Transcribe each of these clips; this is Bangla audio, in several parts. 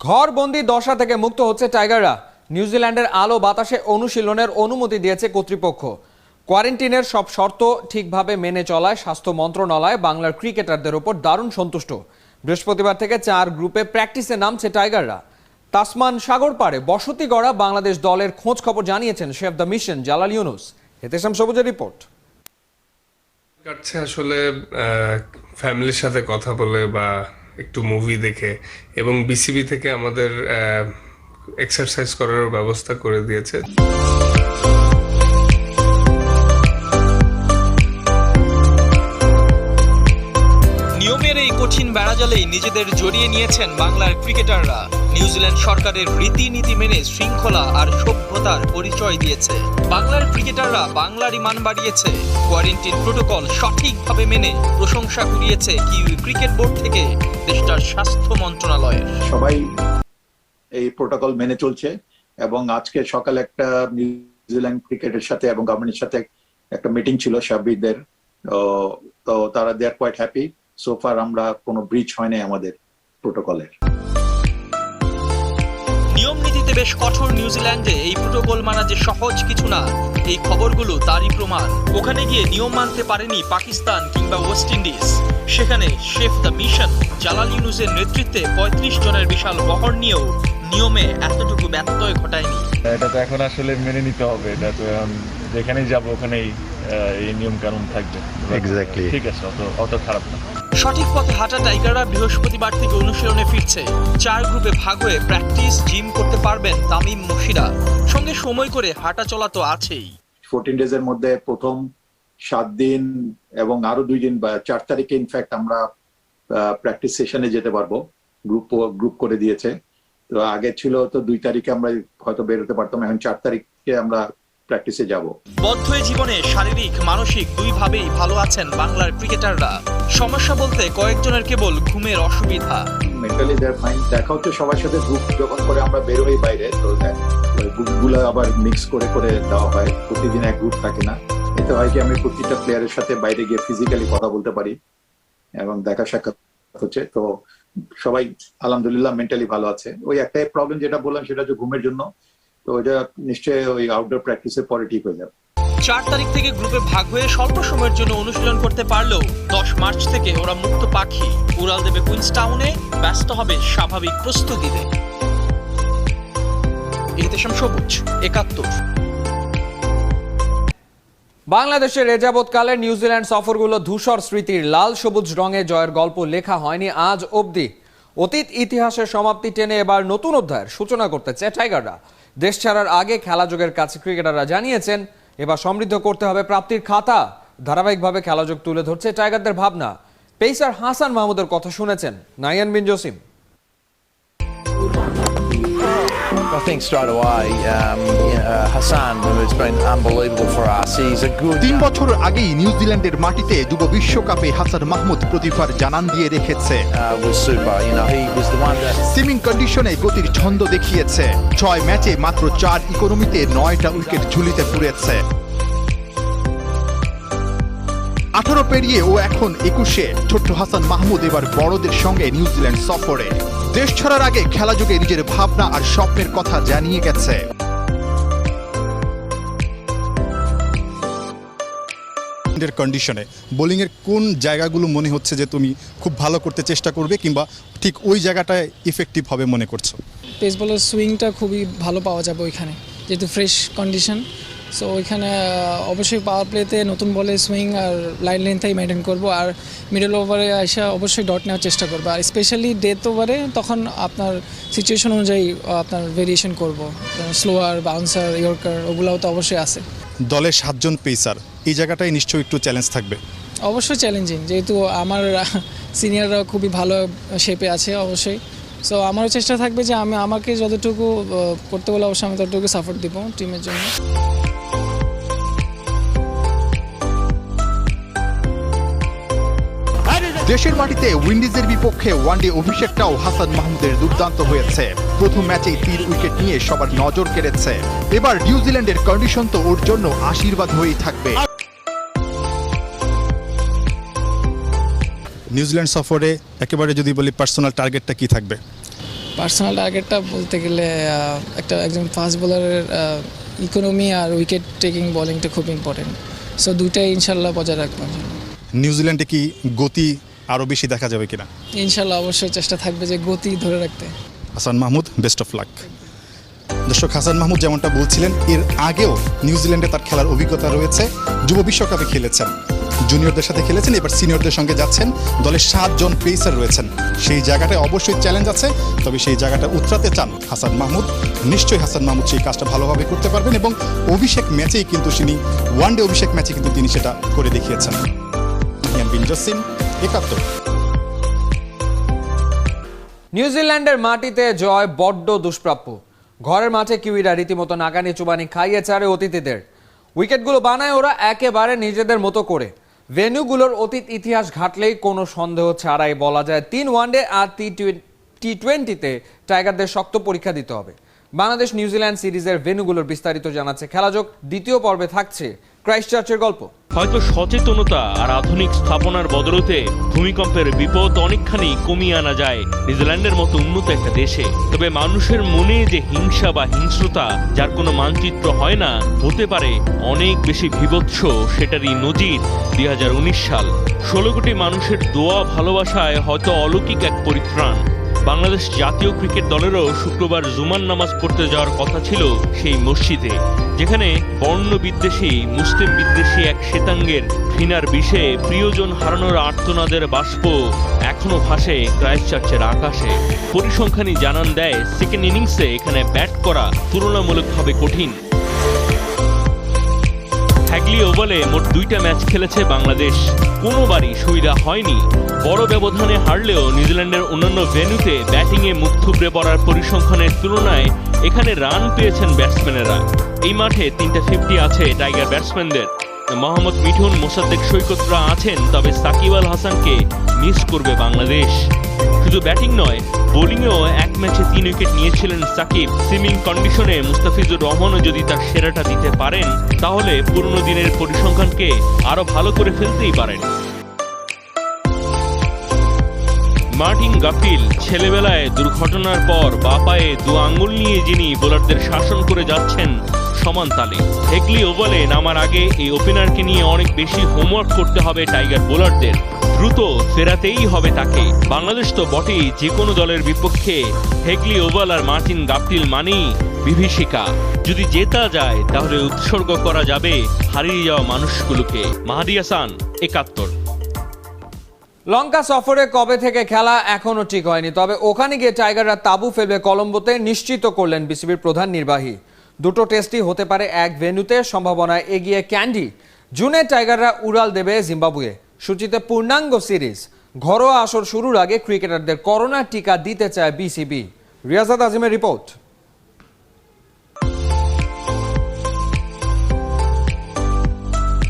ঘরবন্দি দশা থেকে মুক্ত হচ্ছে টাইগাররা। নিউজিল্যান্ডের আলো বাতাসে অনুশীলনের অনুমতি দিয়েছে কর্তৃপক্ষ। কোয়ারেন্টিনের সব শর্ত ঠিকভাবে মেনে চলায় স্বাস্থ্য মন্ত্রণালয় বাংলার ক্রিকেটারদের উপর দারুণ সন্তুষ্ট। বৃহস্পতিবার থেকে 4 গ্রুপে প্র্যাকটিসে নামছে টাইগাররা। তাসমান সাগর পাড়ে বসতি গড়া বাংলাদেশ দলের খোঁজ খবর জানিয়েছেন chef de mission Jalal Yunus. Ehtesham সবুজের রিপোর্ট। কাটছে আসলে ফ্যামিলির সাথে কথা বলে বা একটু মুভি দেখে, এবং বিসিবি থেকে আমাদের এক্সারসাইজ করার ব্যবস্থা করে দিয়েছে। নিয়মের এই কঠিন বেড়াজালেই নিজেদের জড়িয়ে নিয়েছেন বাংলার ক্রিকেটাররা। নিউজিল্যান্ড সরকারের রীতিনীতি মেনে শৃঙ্খলা আর সভ্যতার পরিচয় দিয়েছে। বাংলার ক্রিকেটাররা বাংলারই মান বাড়িয়েছে। কোয়ারেন্টিন প্রোটোকল সঠিকভাবে মেনে প্রশংসা কুড়িয়েছে কিউই ক্রিকেট বোর্ড থেকে দেশটার স্বাস্থ্য মন্ত্রণালয়ের। সবাই এই প্রোটোকল মেনে চলছে, এবং আজকে সকালে একটা নিউজিল্যান্ড ক্রিকেটের সাথে এবং গভর্নমেন্টের সাথে একটা মিটিং ছিল সাব্বিরদের। তো তারা they are quite happy. So far আমরা কোনো ব্রিচ হয় নাই আমাদের প্রোটোকলের। নিয়ম নীতিতে বেশ কঠোর নিউজিল্যান্ডে এই প্রোটোকল মানা যে সহজ কিছু না, এই খবরগুলো তারই প্রমাণ। ওখানে গিয়ে নিয়ম মানতে পারেনি পাকিস্তান কিংবা ওয়েস্ট ইন্ডিজ। সেখানে শেফ দ্য মিশন জালাল ইউনুসের নেতৃত্বে 35 জনের বিশাল বহর নিয়েও নিয়মে এতটুকু ব্যত্যয় ঘটায়নি। এটা তো এখন আসলে মেনে নিতে হবে। এটা তো যেখানেই যাবো ওখানেই এই নিয়ম কানুন থাকবে। এক্স্যাক্টলি, ঠিক আছে, অত খারাপ না। সঠিক পথে হাঁটা টাইগাররা বৃহস্পতিবার থেকে অনুশীলনে ফিরছে। 4 গ্রুপে ভাগ হয়ে প্র্যাকটিস জিম করতে পারবেন তামিম মুশিরা। সঙ্গে সময় করে হাঁটা চলা তো আছেই। 14 ডেজের মধ্যে প্রথম 7 দিন এবং আরো 2 দিন বা 4 তারিখে ইনফ্যাক্ট আমরা প্র্যাকটিস সেশনে যেতে পারবো। গ্রুপ করে দিয়েছে। তো আগে ছিল তো 2 তারিখে আমরা হয়তো বেরোতে পারতাম, এখন 4 তারিখে আমরা প্র্যাকটিসে যাব। বদ্ধ জীবনে শারীরিক মানসিক দুইভাবেই ভালো আছেন বাংলার ক্রিকেটাররা। সমস্যা বলতে কয়েকজনের কেবল ঘুমের অসুবিধা। মেন্টালি দেয়ার ফাইন। দেখা হচ্ছে সবার সাথে গ্রুপ যখন করে আমরা বের হই বাইরে, তো গ্রুপগুলো আবার মিক্স করে করে দেওয়া হয়। প্রতিদিন এক গ্রুপ থাকে না। এতে হয় কি আমি প্রতিটা প্লেয়ারের সাথে বাইরে গিয়ে ফিজিক্যালি কথা বলতে পারি এবং দেখা সাক্ষাৎ হচ্ছে। তো সবাই আলহামদুলিল্লাহ মেন্টালি ভালো আছে। ওই একটাই প্রবলেম যেটা বললাম, সেটা হচ্ছে ঘুমের জন্য। তো এটা নিশ্চয়ই ওই আউটডোর প্র্যাকটিসের পরে ঠিক হয়ে যাবে। 4 তারিখ থেকে গ্রুপে ভাগ হয়ে স্বল্প সময়ের জন্য অনুশীলন করতে পারলেও 10 মার্চ থেকে ওরা মুক্ত পাখি। উড়াল দেবে কুইন্সটাউনে, ব্যস্ত হবে স্বাভাবিক প্রস্তুতিতে। হেতেশাম সবুজ, 71। বাংলাদেশের এযাবৎকালের নিউজিল্যান্ড সফরগুলো ধূসর স্মৃতির লাল সবুজ রঙে জয়ের গল্প লেখা হয়নি আজ অবধি। অতীত ইতিহাসের সমাপ্তি টেনে এবার নতুন অধ্যায়ের সূচনা করতে চায় টাইগাররা। দেশ ছাড়ার আগে খেলাযোগের কাছে ক্রিকেটাররা জানিয়েছেন এবার সমৃদ্ধ করতে হবে প্রাপ্তির খাতা। ধারাবাহিকভাবে খেলাযোগ তুলে ধরছে টাইগারদের ভাবনা। পেসার হাসান মাহমুদের কথা শুনেছেন নাইয়ান বিন Jasim. I think straight away, Hassan has been unbelievable for us. He's a good. 3 বছর আগেই নিউজিল্যান্ডের মাটিতে যুব বিশ্বকাপে হাসান মাহমুদ প্রতিভার জানান দিয়ে রেখেছে। Was super. He was the one that. Swimming কন্ডিশনে গতির ছন্দ দেখিয়েছে। 6 ম্যাচে মাত্র 4 ইকোনমিতে 9টা উইকেট ঝুলিতে পুড়েছে। 18 পেরিয়ে ও এখন 21-এ ছোট্ট হাসান মাহমুদ এবার বড়দের সঙ্গে নিউজিল্যান্ড সফরে। দেশ ছাড়ার আগে খেলাযোগে নিজের ভাবনা আর স্বপ্নের কথা জানিয়ে গেছে। কন্ডিশনে বোলিংয়ের কোন জায়গাগুলো মনে হচ্ছে যে তুমি খুব ভালো করতে চেষ্টা করবে, কিংবা ঠিক ওই জায়গাটায় ইফেক্টিভ হবে মনে করছো? পেস বলের সুইংটা খুবই ভালো পাওয়া যাবে ওইখানে, যেহেতু ফ্রেশ কন্ডিশন। সো ওইখানে অবশ্যই পাওয়ার প্লেতে নতুন বলে সুইং আর লাইন লেন্থটাই মেনটেন করবো। আর মিডল ওভারে এসে অবশ্যই ডট নেওয়ার চেষ্টা করবো। আর স্পেশালি ডেথ ওভারে তখন আপনার সিচুয়েশন অনুযায়ী আপনার ভেরিয়েশন করবো। স্লোয়ার, বাউন্সার, ইয়র্কার ওগুলোও তো অবশ্যই আছে। দলে 7 জন পেসার, এই জায়গাটায় নিশ্চয়ই একটু চ্যালেঞ্জ থাকবে। অবশ্যই চ্যালেঞ্জিং, যেহেতু আমার সিনিয়ররা খুবই ভালো শেপে আছে অবশ্যই। সো আমারও চেষ্টা থাকবে যে আমাকে যতটুকু করতে বলে অবশ্যই আমি ততটুকু সাপোর্ট দিব টিমের জন্য। দেশের মাটিতে উইন্ডিজের বিপক্ষে ওয়ানডে অভিষেকটাও হাসান মাহমুদের দুর্দান্ত হয়েছে। প্রথম ম্যাচেই 3 উইকেট নিয়ে সবার নজর কেড়েছে। এবার নিউজিল্যান্ডের কন্ডিশন তো ওর জন্য আশীর্বাদ হয়েই থাকবে। নিউজিল্যান্ড সফরে একেবারে যদি বলি পার্সোনাল টার্গেটটা কি থাকবে? পার্সোনাল টার্গেটটা বলতে গেলে একজন ফাস্ট বোলারের ইকোনমি আর উইকেট টেকিং বোলিংটা খুব ইম্পর্টেন্ট, সো দুইটাই ইনশাল্লাহ বজায় রাখবো। নিউজিল্যান্ডে কি গতি আরও বেশি দেখা যাবে কিনা? ইনশাল্লাহ অবশ্যই চেষ্টা থাকবে যে গতি ধরে রাখতে। Hasan Mahmud, best of luck. দর্শক, হাসান মাহমুদ যেমনটা বলছিলেন, এর আগেও নিউজিল্যান্ডে তার খেলার অভিজ্ঞতা রয়েছে। যুব বিশ্বকাপে খেলেছেন, জুনিয়রদের সাথে খেলেছেন, এবার সিনিয়রদের সঙ্গে যাচ্ছেন। দলে 7 জন পেসার রয়েছেন, সেই জায়গাটায় অবশ্যই চ্যালেঞ্জ আছে, তবে সেই জায়গাটা উতরাতে চান হাসান মাহমুদ। নিশ্চয়ই হাসান মাহমুদ সেই কাজটা ভালোভাবে করতে পারবেন এবং অভিষেক ম্যাচেই কিন্তু তিনি ওয়ানডে অভিষেক ম্যাচে কিন্তু তিনি সেটা করে দেখিয়েছেন। বিন জসিম, 71। নিউজিল্যান্ডের মাটিতে জয় বড্ড দুষ্প্রাপ্য। ঘরের মাঠে কিউইরা রীতিমতো নাকানি চুবানি খাইয়ে ছাড়ে অতিথিদের। উইকেটগুলো বানায় ওরা একেবারে নিজেদের মতো করে। ভেন্যুগুলোর অতীত ইতিহাস ঘাটলেই কোনো সন্দেহ ছাড়াই বলা যায় 3 ওয়ানডে আর টি20তে টাইগারদের শক্ত পরীক্ষা দিতে হবে। বাংলাদেশ নিউজিল্যান্ড সিরিজের ভেন্যুগুলোর বিস্তারিত জানাচ্ছে খেলাযোগ। দ্বিতীয় পর্বে থাকছে ক্রাইস্টচার্চের গল্প। হয়তো সচেতনতা আর আধুনিক স্থাপনার বদলতে ভূমিকম্পের বিপদ অনেকখানি কমিয়ে আনা যায় নিউজিল্যান্ডের মতো উন্নত একটা দেশে। তবে মানুষের মনে যে হিংসা বা হিংস্রতা যার কোনো মানচিত্র হয় না, হতে পারে অনেক বেশি বীভৎস, সেটারই নজির 2019 সাল। 16 কোটি মানুষের দোয়া ভালোবাসায় হয়তো অলৌকিক এক পরিত্রাণ। বাংলাদেশ জাতীয় ক্রিকেট দলেরও শুক্রবার জুমার নামাজ পড়তে যাওয়ার কথা ছিল সেই মসজিদে, যেখানে বর্ণ বিদ্বেষী মুসলিম বিদ্বেষী এক শ্বেতাঙ্গের ঘৃণার বিষে প্রিয়জন হারানোর আর্তনাদের বাষ্প এখনো ভাসে ক্রাইস্টচার্চের আকাশে। পরিসংখ্যানই জানান দেয়, সেকেন্ড ইনিংসে এখানে ব্যাট করা তুলনামূলকভাবে কঠিন। হ্যাগলি ওভালে মোট 2টা ম্যাচ খেলেছে বাংলাদেশ, কোনোবারই সুবিধা হয়নি। বড় ব্যবধানে হারলেও নিউজিল্যান্ডের অন্যান্য ভেন্যুতে ব্যাটিংয়ে মুখ থুবড়ে পড়ার পরিসংখ্যানের তুলনায় এখানে রান পেয়েছেন ব্যাটসম্যানেরা। এই মাঠে 3টা 50 আছে টাইগার ব্যাটসম্যানদের। মোহাম্মদ মিঠুন, মোসাদ্দেক সৈকতরা আছেন, তবে সাকিব আল হাসানকে মিস করবে বাংলাদেশ। শুধু ব্যাটিং নয়, বোলিংয়েও এক ম্যাচে 3 উইকেট নিয়েছিলেন সাকিব। সুইমিং কন্ডিশনে মুস্তাফিজুর রহমানও যদি তার সেরাটা দিতে পারেন, তাহলে পুরনো দিনের পরিসংখ্যানকে আরো ভালো করে ফেলতেই পারেন। মার্টিন গাপটিল ছেলেবেলায় দুর্ঘটনার পর বাপায়ে 2 আঙ্গুল নিয়ে যিনি বোলারদের শাসন করে যাচ্ছেন সমান তালে। হেগলি ওভালে নামার আগে এই ওপেনারকে নিয়ে অনেক বেশি হোমওয়ার্ক করতে হবে টাইগার বোলারদের। দ্রুত ফেরাতেই হবে তাকে। বাংলাদেশ তো বটেই, যে কোনো দলের বিপক্ষে হেগলি ওভাল আর মার্টিন গাপটিল মানেই বিভীষিকা। যদি জেতা যায় তাহলে উৎসর্গ করা যাবে হারিয়ে যাওয়া মানুষগুলোকে। মাহাদি হাসান, 71। লঙ্কা সফরে কবে থেকে খেলা এখনো ঠিক হয়নি, তবে ওখানে গিয়ে টাইগাররা তাবু ফেলবে কলম্বোতে নিশ্চিত করলেন বিসিবির প্রধান নির্বাহী। 2টো টেস্টই হতে পারে এক ভেন্যুতে, সম্ভাবনায় এগিয়ে ক্যান্ডি। জুনে টাইগাররা উড়াল দেবে জিম্বাবুয়ে। সূচিতে পূর্ণাঙ্গ সিরিজ। ঘরোয়া আসর শুরুর আগে ক্রিকেটারদের করোনা টিকা দিতে চায় বিসিবি। রিয়াজাত আজিমের রিপোর্ট।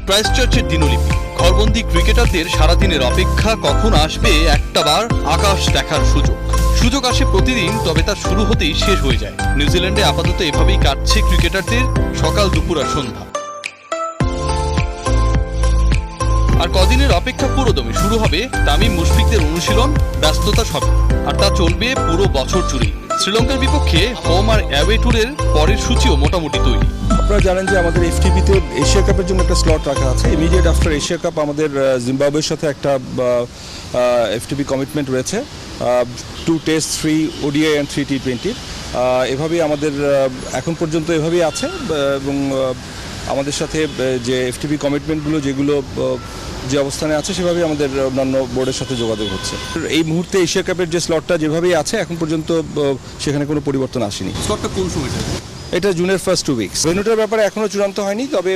ক্রাইস্টচার্চের দিনলিপি। ঘরবন্দি ক্রিকেটারদের সারাদিনের অপেক্ষা, কখন আসবে একটাবার আকাশ দেখার সুযোগ আসে প্রতিদিন, তবে তার শুরু হতেই শেষ হয়ে যায়। নিউজিল্যান্ডে আপাতত এভাবেই কাটছে ক্রিকেটারদের সকাল, দুপুর আর সন্ধ্যা। আর কদিনের অপেক্ষা পুরোদমে শুরু হবে তামিম মুশফিকদের অনুশীলন, ব্যস্ততা সবে, আর তা চলবে পুরো বছর জুড়েই। শ্রীলঙ্কার বিপক্ষে হোম আর অ্যাওয়ে ট্যুরের পরের সূচিও মোটামুটি তৈরি। আপনারা জানেন যে আমাদের এফটিপিতে এশিয়া কাপের জন্য একটা স্লট রাখা আছে। ইমিডিয়েট আফটার এশিয়া কাপ আমাদের জিম্বাবুয়ের সাথে একটা এফটিপি কমিটমেন্ট রয়েছে, 2 টেস্ট, 3 ওডিআই অ্যান্ড 3 টি20। এভাবেই আমাদের এখন পর্যন্ত এভাবেই আছে এবং আমাদের সাথে যে এফটিপি কমিটমেন্টগুলো যেগুলো যে অবস্থানে আছে সেভাবেই আমাদের অন্যান্য বোর্ডের সাথে যোগাযোগ হচ্ছে। এই মুহূর্তে এশিয়া কাপের যে স্লটটা যেভাবেই আছে এখন পর্যন্ত সেখানে কোনো পরিবর্তন আসেনি। স্লটটা কোন সময়টা? এটা জুনের ফার্স্ট 2 উইকস। ভেন্যুটার ব্যাপারে এখনও চূড়ান্ত হয়নি, তবে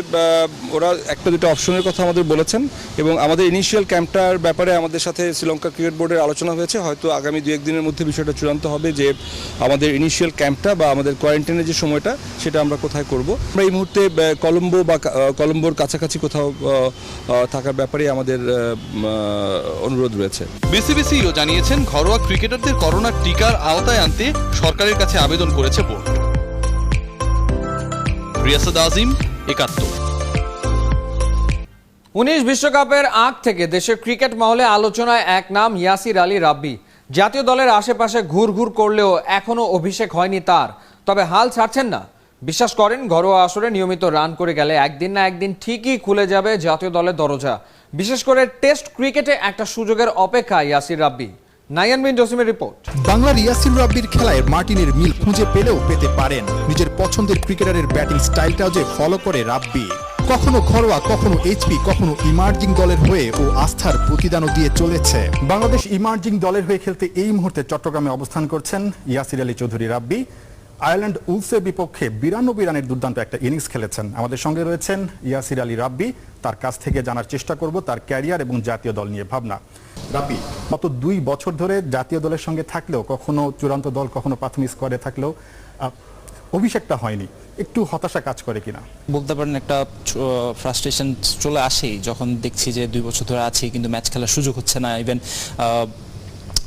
ওরা 1-2টা অপশনের কথা আমাদের বলেছেন এবং আমাদের ইনিশিয়াল ক্যাম্পটার ব্যাপারে আমাদের সাথে শ্রীলঙ্কা ক্রিকেট বোর্ডের আলোচনা হয়েছে। হয়তো আগামী 2-1 দিনের মধ্যে বিষয়টা চূড়ান্ত হবে যে আমাদের ইনিশিয়াল ক্যাম্পটা বা আমাদের কোয়ারেন্টাইনের যে সময়টা সেটা আমরা কোথায় করব। আমরা এই মুহূর্তে কলম্বো বা কলম্বোর কাছাকাছি কোথাও থাকার ব্যাপারে আমাদের অনুরোধ রয়েছে। বিসিবিসিও জানিয়েছেন ঘরোয়া ক্রিকেটারদের করোনা টিকার আওতায় আনতে সরকারের কাছে আবেদন করেছে বোর্ড। রিয়াসাত আজিম, 71। 19 বিশ্বকাপের আগ থেকে দেশের ক্রিকেট মহলে আলোচনায় এক নাম, ইয়াসির আলী রাব্বি। জাতীয় দলের আশেপাশে ঘুরঘুর করলেও এখনো অভিষেক হয়নি তার, তবে হাল ছাড়ছেন না। বিশ্বাস করেন ঘরোয়া আসরে নিয়মিত রান করে গেলে একদিন না একদিন ঠিকই খুলে যাবে জাতীয় দলের দরজা। বিশেষ করে টেস্ট ক্রিকেটে একটা সুযোগের অপেক্ষায় ইয়াসির রাব্বি। নাইয়ান বিন জসিমের রিপোর্ট। বাংলার ইয়াসির রাব্বির খেলায় মার্টিনের মিল খুঁজে পেলেও পেতে পারেন। নিজের পছন্দের ক্রিকেটারের ব্যাটিং স্টাইলটাও যে ফলো করে রাব্বি। কখনো ঘরোয়া, কখনো এইচপি, কখনো ইমার্জিং দলের হয়ে ও আস্থার প্রতিদানও দিয়ে চলেছে। বাংলাদেশ ইমার্জিং দলের হয়ে খেলতে এই মুহূর্তে চট্টগ্রামে অবস্থান করছেন ইয়াসির আলী চৌধুরী রাব্বি। আয়ারল্যান্ড উলসের বিপক্ষে 92 রানের দুর্দান্ত একটা ইনিংস খেলেছেন। আমাদের সঙ্গে রয়েছেন ইয়াসির আলী রাব্বি। তার কাছ থেকে জানার চেষ্টা করব তার ক্যারিয়ার এবং জাতীয় দল নিয়ে ভাবনা। রাব্বি, গত 2 বছর ধরে জাতীয় দলের সঙ্গে থাকলেও, কখনো চূড়ান্ত দল, কখনো প্রাথমিক স্কোয়াডে থাকলেও অভিষেকটা হয়নি, একটু হতাশা কাজ করে কিনা? বলতে পারেন একটা ফ্রাস্ট্রেশন চলে আসেই যখন দেখছি যে 2 বছর ধরে আছি কিন্তু ম্যাচ খেলার সুযোগ হচ্ছে না। ইভেন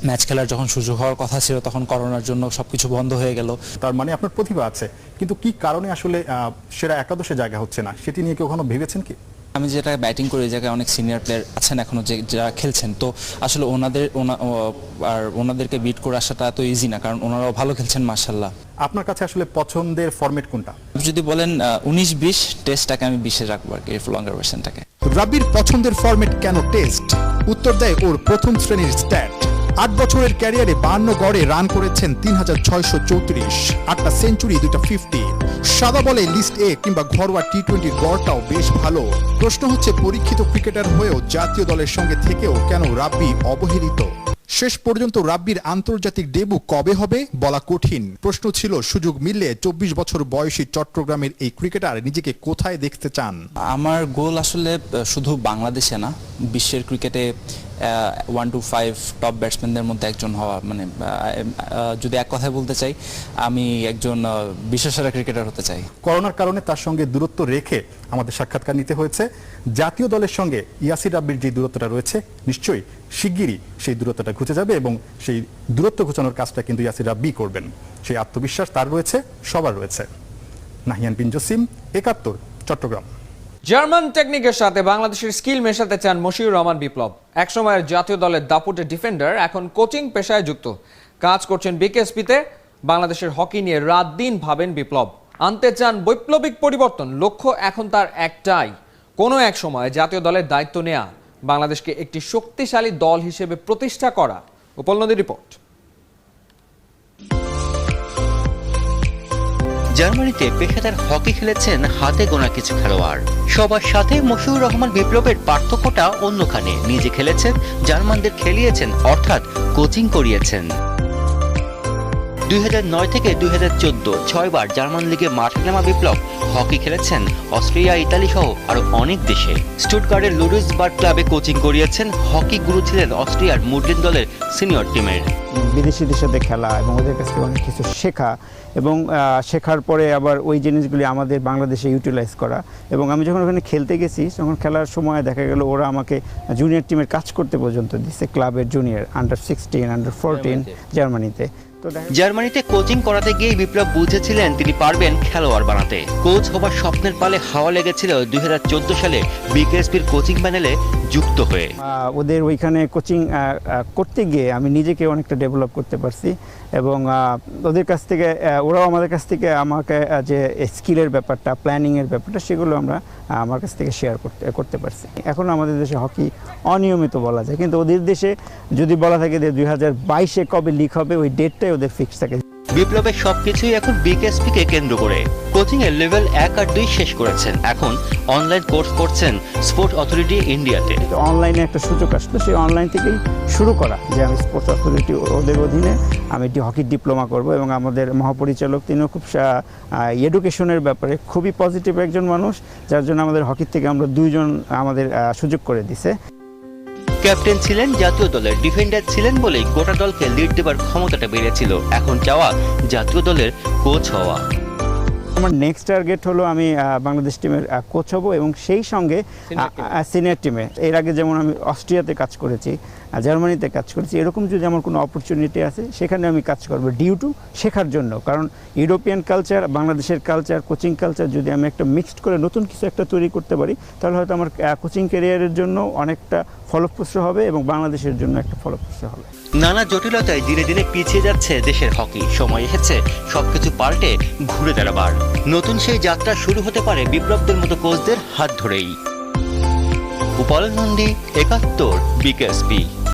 ম্যাচ খেলার যখন সুযোগ হওয়ার কথা ছিল তখন করোনার জন্য সবকিছু বন্ধ হয়ে গেল। তার মানে আপনার প্রতিভা আছে, কিন্তু কি কারণে আসলে সেরা একাদশে জায়গা হচ্ছে না, সেটি নিয়ে কি কখনো ভেবেছেন কি? আমি যেটা ব্যাটিং করি, এই জায়গায় অনেক সিনিয়র প্লেয়ার আছেন এখনো যারা খেলছেন, তো আসলে ওনাদেরকে বিট করে আসাটা এত ইজি না, কারণ ওনারাও ভালো খেলছেন মাশাআল্লাহ। আপনার কাছে আসলে পছন্দের ফরম্যাট কোনটা? যদি বলেন 19-20 টেস্টটাকে আমি 20-এ রাখবো আর কি, লঙ্গার ভার্সনটাকে। রাব্বির পছন্দের ফরম্যাট কেন টেস্ট? উত্তর দেয় ওর প্রথম শ্রেণীর স্ট্যাট। 8 বছরের ক্যারিয়ারে 52 গড়ে রান করেছেন 3634, 8টা সেঞ্চুরি, 2টা 50। সাদা বলে লিস্ট এ কিংবা ঘরোয়া টি-20 গড়টাও বেশ ভালো। প্রশ্ন হচ্ছে, পরীক্ষিত ক্রিকেটার হয়েও জাতীয় দলের সঙ্গে থেকেও কেন রাব্বি অবহেলিত? শেষ পর্যন্ত রাব্বির আন্তর্জাতিক ডেবু কবে হবে বলা কঠিন। প্রশ্ন ছিল, সুযোগ মিললে 24 বছর বয়সী চট্টগ্রামের এই ক্রিকেটার নিজেকে কোথায় দেখতে চান? আমার গোল আসলে শুধু বাংলাদেশে না, বিশ্বের ক্রিকেটে 1 to 5 টপ ব্যাটসম্যানদের মধ্যে একজন হওয়া। মানে যদি এক কথায় বলতে চাই, আমি একজন বিশ্বসেরা ক্রিকেটার হতে চাই। করোনার কারণে তার সঙ্গে দূরত্ব রেখে আমাদের সাক্ষাৎকার নিতে হয়েছে। জাতীয় দলের সঙ্গে ইয়াসির রাব্বির যে দূরত্বটা রয়েছে, নিশ্চয়ই শিগগিরই সেই দূরত্বটা ঘুচে যাবে এবং সেই দূরত্ব ঘুচানোর কাজটা কিন্তু ইয়াসির রাব্বি করবেন। সেই আত্মবিশ্বাস তার রয়েছে, সবার রয়েছে। নাহিয়ান বিন জসিম, 71, চট্টগ্রাম। জার্মান টেকনিকের সাথে বাংলাদেশের স্কিল মেশাতে চান মশিউর রহমান বিপ্লব। একসময়ের জাতীয় দলের দাপুটে ডিফেন্ডার এখন কোচিং পেশায় যুক্ত। কাজ করছেন বিকেএসপিতে। বাংলাদেশের হকি নিয়ে রাত দিন ভাবেন বিপ্লব। আনতে চান বৈপ্লবিক পরিবর্তন। লক্ষ্য এখন তার একটাই, কোনো এক সময় জাতীয় দলের দায়িত্ব নেয়া, বাংলাদেশকে একটি শক্তিশালী দল হিসেবে প্রতিষ্ঠা করা। উপলনদী রিপোর্ট। জার্মানিতে পেশাদার হকি খেলেছেন হাতে গোনা কিছু খেলোয়াড়। সবার সাথে মশিউর রহমান বিপ্লবের পার্থক্যটা অন্যখানে। নিজে খেলেছেন, জার্মানদের খেলিয়েছেন, অর্থাৎ কোচিং করিয়েছেন। 2009 থেকে 2014 6 বার জার্মান লিগে মাঠে নামা বিপ্লব হকি খেলেছেন অস্ট্রিয়া, ইতালি সহ আরো অনেক দেশে। স্টুটগার্টের লুডুইসবার্গ ক্লাবে কোচিং করিয়েছেন। হকি গুরু ছিলেন অস্ট্রিয়ার মুডলিন দলের সিনিয়র টিমের। বিদেশিদের সাথে খেলা এবং ওদের কাছ থেকে অনেক কিছু শেখা এবং শেখার পরে আবার ওই জিনিসগুলি আমাদের বাংলাদেশে ইউটিলাইজ করা। এবং আমি যখন ওখানে খেলতে গেছি, তখন খেলার সময় দেখা গেল ওরা আমাকে জুনিয়র টিমের কাজ করতে পর্যন্ত দিচ্ছে, ক্লাবের জুনিয়র, আন্ডার 16, আন্ডার 14 জার্মানিতে। জার্মানিতে কোচিং করাতে গিয়ে বিপ্লব বুঝেছিলেন তিনি পারবেন খেলোয়াড় বানাতে। কোচ হবার স্বপ্নের পালে হাওয়া লেগেছিল 2014 সালে বিকেএসপির কোচিং প্যানেলে যুক্ত হয়ে। ওদের ওইখানে কোচিং করতে গিয়ে আমি নিজেকে অনেকটা ডেভেলপ করতে পারছি এবং ওদের কাছ থেকে, ওরাও আমাদের কাছ থেকে আমাকে যে স্কিলের ব্যাপারটা, প্ল্যানিংয়ের ব্যাপারটা, সেগুলো আমরা আমার কাছ থেকে শেয়ার করতে পারছি। এখনও আমাদের দেশে হকি অনিয়মিত বলা যায়, কিন্তু ওদের দেশে যদি বলা থাকে যে 2022-এ কবে লিগ হবে, ওই ডেটটাই ওদের ফিক্স থাকে। বিপ্লবের সবকিছুই এখন বিকেএসপিকে কেন্দ্র করে। কোচিং এর লেভেল 1 আর 2 শেষ করেছেন, এখন অনলাইন কোর্স করছেন স্পোর্টস অথরিটি ইন্ডিয়াতে। অনলাইনে একটা সুযোগ আসলো, সেই অনলাইন থেকেই শুরু করা যে আমি স্পোর্টস অথরিটি ওদের অধীনে আমি হকি ডিপ্লোমা করব। এবং আমাদের মহাপরিচালক তিনিও খুব এডুকেশনের ব্যাপারে খুবই পজিটিভ একজন মানুষ, যার জন্য আমাদের হকির থেকে আমরা 2 জন আমাদের সুযোগ করে দিছে। ক্যাপ্টেন ছিলেন, জাতীয় দলের ডিফেন্ডার ছিলেন বলেই গোটা দলকে লিড দেবার ক্ষমতাটা বেড়েছিল। এখন চাওয়া জাতীয় দলের কোচ হওয়া। আমার নেক্সট টার্গেট হলো আমি বাংলাদেশ টিমের কোচ হব এবং সেই সঙ্গে সিনিয়র টিমে। এর আগে যেমন আমি অস্ট্রিয়াতে কাজ করেছি, জার্মানিতে কাজ করেছি, এরকম যদি আমার কোনো অপরচুনিটি আছে সেখানে আমি কাজ করব ডিউ টু শেখার জন্য। কারণ ইউরোপিয়ান কালচার, বাংলাদেশের কালচার, কোচিং কালচার যদি আমি একটা মিক্সড করে নতুন কিছু একটা তৈরি করতে পারি, তাহলে হয়তো আমার কোচিং ক্যারিয়ারের জন্য অনেকটা ফলপ্রসূ হবে এবং বাংলাদেশের জন্য একটা ফলপ্রসূ হবে। নানা জটিলতায় দিনে দিনে পিছিয়ে যাচ্ছে দেশের হকি। সময় এসেছে সবকিছু পাল্টে ঘুরে দাঁড়াবার। নতুন সেই যাত্রা শুরু হতে পারে বিপ্লবদের মতো কোচদের হাত ধরেই। উপল নন্দী, ৭১, বিকেএসপি।